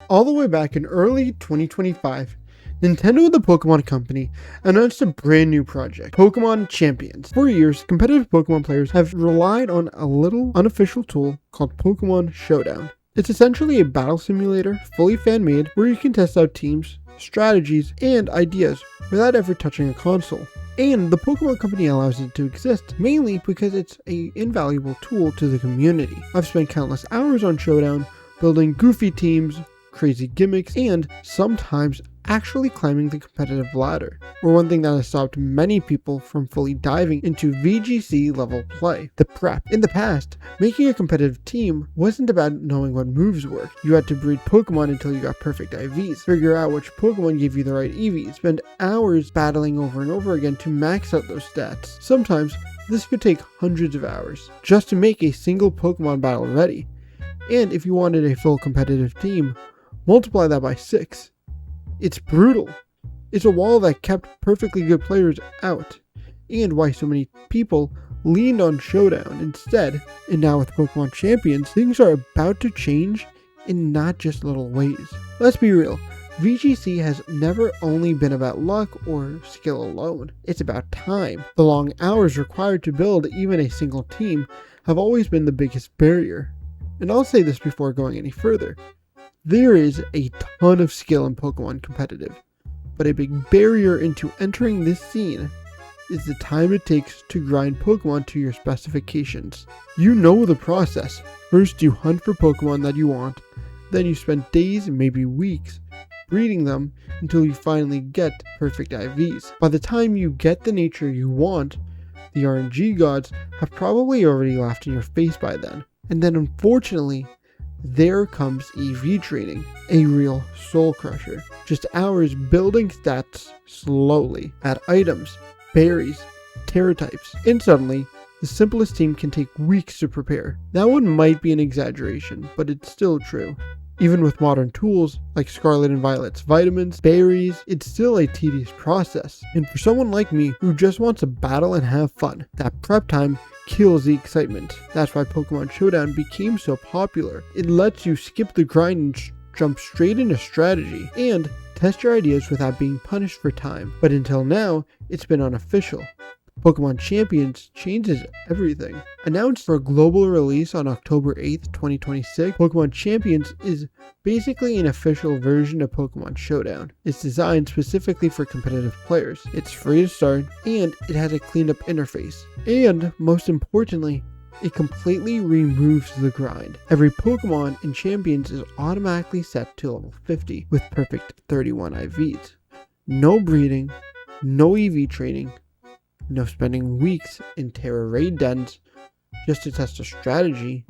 All the way back in early 2025, Nintendo and the Pokémon Company announced a brand new project, Pokémon Champions. For years, competitive Pokémon players have relied on a little unofficial tool called Pokémon Showdown. It's essentially a battle simulator, fully fan-made, where you can test out teams, strategies, and ideas without ever touching a console. And the Pokémon Company allows it to exist, mainly because it's an invaluable tool to the community. I've spent countless hours on Showdown, building goofy teams, crazy gimmicks, and sometimes actually climbing the competitive ladder, or one thing that has stopped many people from fully diving into VGC level play, the prep. In the past, making a competitive team wasn't about knowing what moves worked. You had to breed Pokemon until you got perfect IVs, figure out which Pokemon gave you the right EVs, spend hours battling over and over again to max out those stats. Sometimes, this could take hundreds of hours, just to make a single Pokemon battle ready. And if you wanted a full competitive team, multiply that by 6. It's brutal. It's a wall that kept perfectly good players out, and why so many people leaned on Showdown instead. And now with Pokémon Champions, things are about to change in not just little ways. Let's be real, VGC has never only been about luck or skill alone. It's about time. The long hours required to build even a single team have always been the biggest barrier. And I'll say this before going any further. There is a ton of skill in Pokemon competitive, but a big barrier into entering this scene is the time it takes to grind Pokemon to your specifications. You know the process. First you hunt for Pokemon that you want, then you spend days, maybe weeks, breeding them until you finally get perfect IVs. By the time you get the nature you want, the RNG gods have probably already laughed in your face by then. And then unfortunately, there comes EV training, a real soul crusher. Just hours building stats slowly, add items, berries, terra types, and suddenly, the simplest team can take weeks to prepare. That one might be an exaggeration, but it's still true. Even with modern tools like Scarlet and Violet's vitamins, berries, it's still a tedious process. And for someone like me who just wants to battle and have fun, that prep time kills the excitement. That's why Pokemon Showdown became so popular. It lets you skip the grind and jump straight into strategy, and test your ideas without being punished for time. But until now, it's been unofficial. Pokémon Champions changes everything. Announced for a global release on October 8th, 2026, Pokémon Champions is basically an official version of Pokémon Showdown. It's designed specifically for competitive players. It's free to start, and it has a cleaned up interface. And, most importantly, it completely removes the grind. Every Pokemon in Champions is automatically set to level 50 with perfect 31 IVs. No breeding, no EV training, no spending weeks in Terra raid dens just to test a strategy.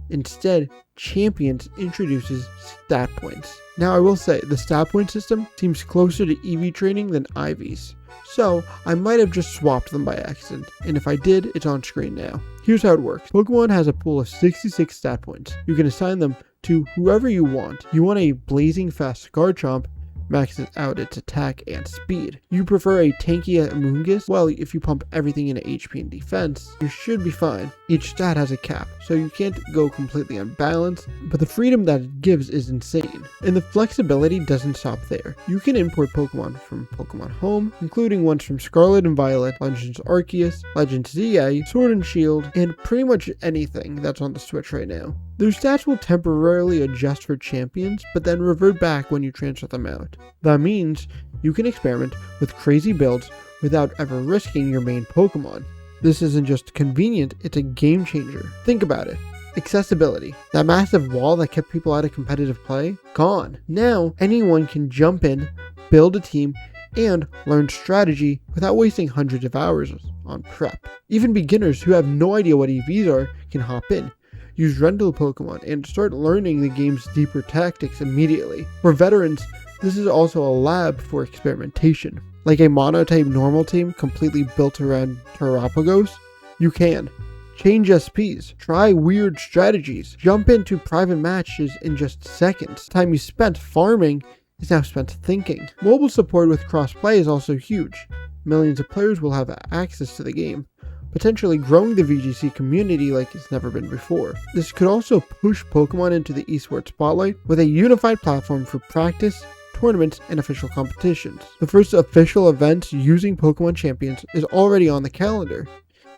Instead, Champions introduces stat points. Now I will say, the stat point system seems closer to EV training than IVs, so I might have just swapped them by accident, and if I did, it's on screen now. Here's how it works. Pokemon has a pool of 66 stat points. You can assign them to whoever you want. You want a blazing fast Garchomp, maxes out its attack and speed. You prefer a tanky Amoonguss? Well, if you pump everything into HP and defense, you should be fine. Each stat has a cap, so you can't go completely unbalanced, but the freedom that it gives is insane. And the flexibility doesn't stop there. You can import Pokemon from Pokemon Home, including ones from Scarlet and Violet, Legends Arceus, Legends ZA, Sword and Shield, and pretty much anything that's on the Switch right now. Their stats will temporarily adjust for Champions, but then revert back when you transfer them out. That means you can experiment with crazy builds without ever risking your main Pokemon. This isn't just convenient, it's a game changer. Think about it. Accessibility. That massive wall that kept people out of competitive play? Gone. Now, anyone can jump in, build a team, and learn strategy without wasting hundreds of hours on prep. Even beginners who have no idea what EVs are can hop in, use rental Pokemon, and start learning the game's deeper tactics immediately. For veterans, this is also a lab for experimentation. Like a monotype normal team completely built around Terrapagos, you can change SPs, try weird strategies, jump into private matches in just seconds. The time you spent farming is now spent thinking. Mobile support with cross-play is also huge. Millions of players will have access to the game, potentially growing the VGC community like it's never been before. This could also push Pokemon into the esports spotlight with a unified platform for practice, tournaments, and official competitions. The first official event using Pokémon Champions is already on the calendar,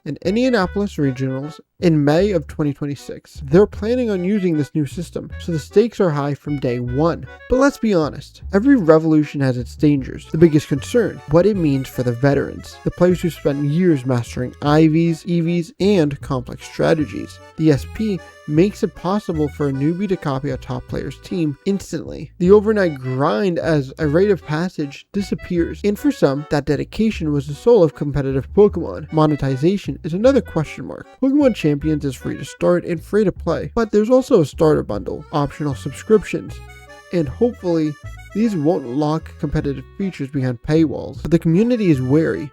in Indianapolis Regionals in May of 2026. They're planning on using this new system, so the stakes are high from day one. But let's be honest, every revolution has its dangers. The biggest concern, what it means for the veterans, the players who spent years mastering IVs, EVs, and complex strategies. The SP makes it possible for a newbie to copy a top player's team instantly. The overnight grind as a rite of passage disappears, and for some, that dedication was the soul of competitive Pokemon. Monetization is another question mark. Pokemon Champions is free to start and free to play, but there's also a starter bundle, optional subscriptions, and hopefully these won't lock competitive features behind paywalls. But the community is wary.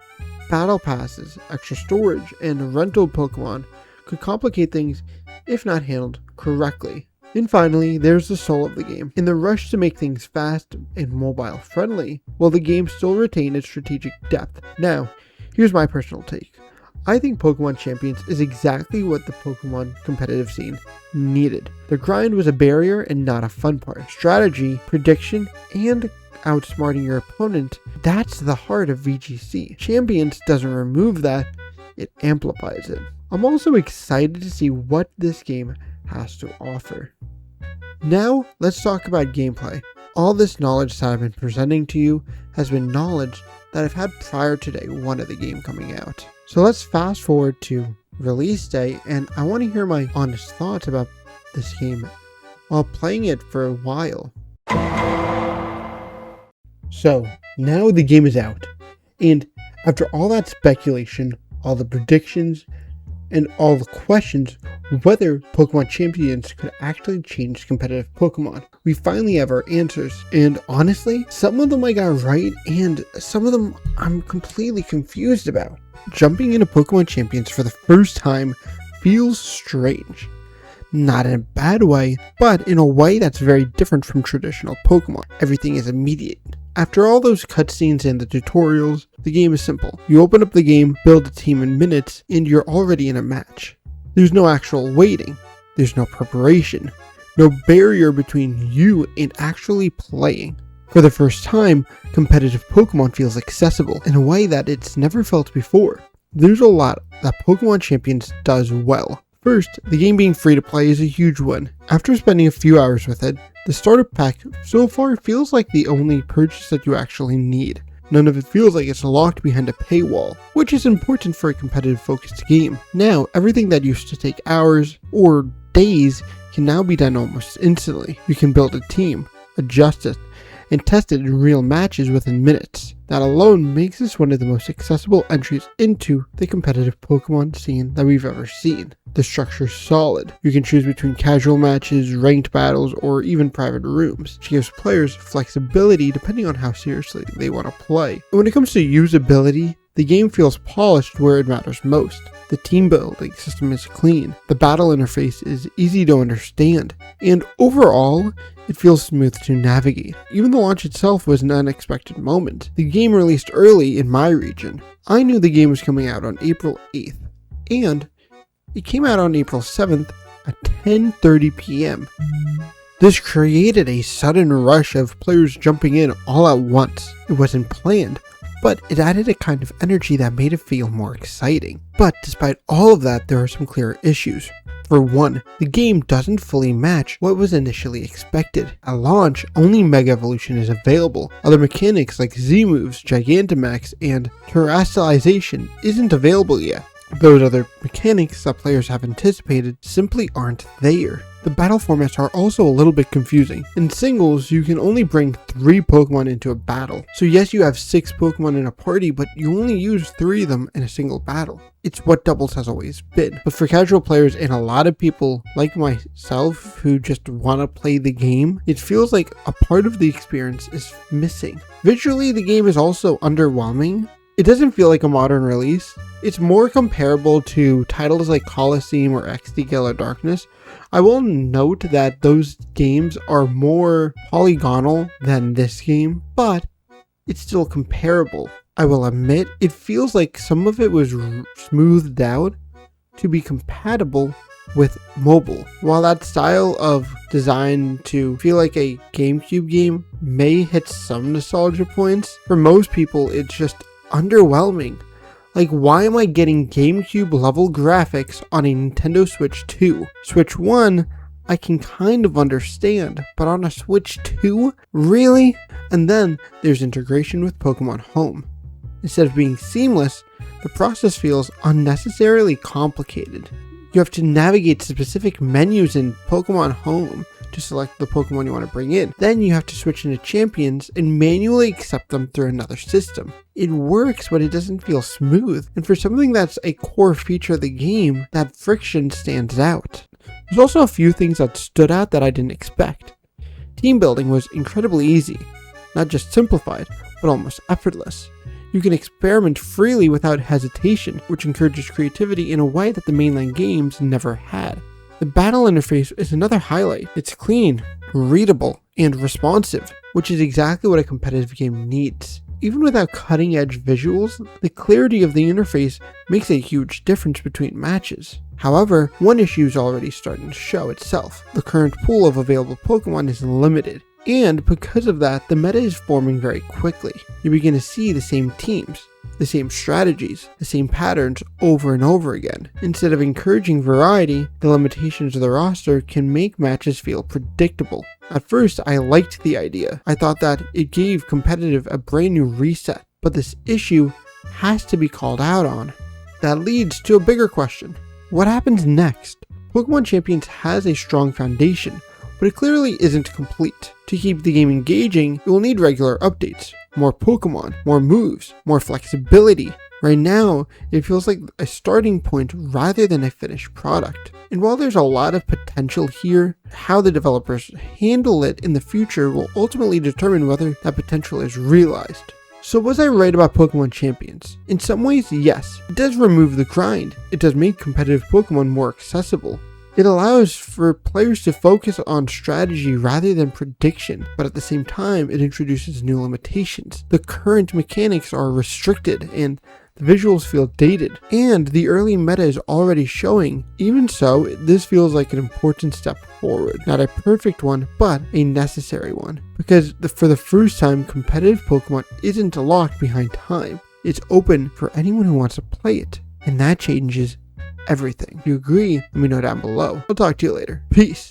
Battle passes, extra storage, and rental Pokemon could complicate things if not handled correctly. And finally, there's the soul of the game. In the rush to make things fast and mobile friendly, will the game still retain its strategic depth? Now, here's my personal take. I think Pokemon Champions is exactly what the Pokemon competitive scene needed. The grind was a barrier and not a fun part. Strategy, prediction, and outsmarting your opponent, that's the heart of VGC. Champions doesn't remove that, it amplifies it. I'm also excited to see what this game has to offer. Now, let's talk about gameplay. All this knowledge that I've been presenting to you has been knowledge that I've had prior to day one of the game coming out. So let's fast forward to release day, and I want to hear my honest thoughts about this game while playing it for a while. So, now the game is out, and after all that speculation, all the predictions, and all the questions whether Pokemon Champions could actually change competitive Pokemon, we finally have our answers. And honestly, some of them I got right, and some of them I'm completely confused about. Jumping into Pokemon Champions for the first time feels strange. Not in a bad way, but in a way that's very different from traditional Pokemon. Everything is immediate. After all those cutscenes and the tutorials, the game is simple. You open up the game, build a team in minutes, and you're already in a match. There's no actual waiting. There's no preparation. No barrier between you and actually playing. For the first time, competitive Pokemon feels accessible in a way that it's never felt before. There's a lot that Pokemon Champions does well. First, the game being free to play is a huge one. After spending a few hours with it, the starter pack so far feels like the only purchase that you actually need. None of it feels like it's locked behind a paywall, which is important for a competitive focused game. Now, everything that used to take hours or days can now be done almost instantly. You can build a team, adjust it, and test it in real matches within minutes. That alone makes this one of the most accessible entries into the competitive Pokemon scene that we've ever seen. The structure is solid. You can choose between casual matches, ranked battles, or even private rooms, which gives players flexibility depending on how seriously they want to play. And when it comes to usability, the game feels polished where it matters most. The team building system is clean, the battle interface is easy to understand, and overall, it feels smooth to navigate. Even the launch itself was an unexpected moment. The game released early in my region. I knew the game was coming out on April 8th, and it came out on April 7th at 10:30 p.m. This created a sudden rush of players jumping in all at once. It wasn't planned, but it added a kind of energy that made it feel more exciting. But despite all of that, there are some clear issues. For one, the game doesn't fully match what was initially expected. At launch, only Mega Evolution is available. Other mechanics like Z-moves, Gigantamax, and Terrestrialization isn't available yet. Those other mechanics that players have anticipated simply aren't there. The battle formats are also a little bit confusing. In singles, you can only bring 3 Pokemon into a battle. So yes, you have 6 Pokemon in a party, but you only use 3 of them in a single battle. It's what doubles has always been. But for casual players and a lot of people like myself who just want to play the game, it feels like a part of the experience is missing. Visually, the game is also underwhelming. It doesn't feel like a modern release. It's more comparable to titles like Colosseum or XD Gala Darkness. I will note that those games are more polygonal than this game, but it's still comparable. I will admit, it feels like some of it was smoothed out to be compatible with mobile. While that style of design to feel like a GameCube game may hit some nostalgia points, for most people it's just underwhelming. Like, why am I getting GameCube level graphics on a Nintendo Switch 2? Switch 1, I can kind of understand, but on a Switch 2? Really? And then there's integration with Pokémon Home. Instead of being seamless, the process feels unnecessarily complicated. You have to navigate specific menus in Pokémon Home to select the Pokemon you want to bring in. Then you have to switch into champions and manually accept them through another system. It works, but it doesn't feel smooth. And for something that's a core feature of the game, that friction stands out. There's also a few things that stood out that I didn't expect. Team building was incredibly easy. Not just simplified, but almost effortless. You can experiment freely without hesitation, which encourages creativity in a way that the mainline games never had. The battle interface is another highlight. It's clean, readable, and responsive, which is exactly what a competitive game needs. Even without cutting-edge visuals, the clarity of the interface makes a huge difference between matches. However, one issue is already starting to show itself. The current pool of available Pokemon is limited. And because of that, the meta is forming very quickly. You begin to see the same teams, the same strategies, the same patterns over and over again. Instead of encouraging variety, the limitations of the roster can make matches feel predictable. At first, I liked the idea. I thought that it gave competitive a brand new reset, but this issue has to be called out on. That leads to a bigger question. What happens next? Pokémon Champions has a strong foundation, but it clearly isn't complete. To keep the game engaging, you will need regular updates, more Pokemon, more moves, more flexibility. Right now, it feels like a starting point rather than a finished product. And while there's a lot of potential here, how the developers handle it in the future will ultimately determine whether that potential is realized. So was I right about Pokémon Champions? In some ways, yes. It does remove the grind. It does make competitive Pokemon more accessible. It allows for players to focus on strategy rather than prediction, but at the same time, it introduces new limitations. The current mechanics are restricted and the visuals feel dated, and the early meta is already showing. Even so, this feels like an important step forward. Not a perfect one, but a necessary one. Because for the first time, competitive Pokemon isn't locked behind time. It's open for anyone who wants to play it, and that changes everything. If you agree, let me know down below. I'll talk to you later. Peace.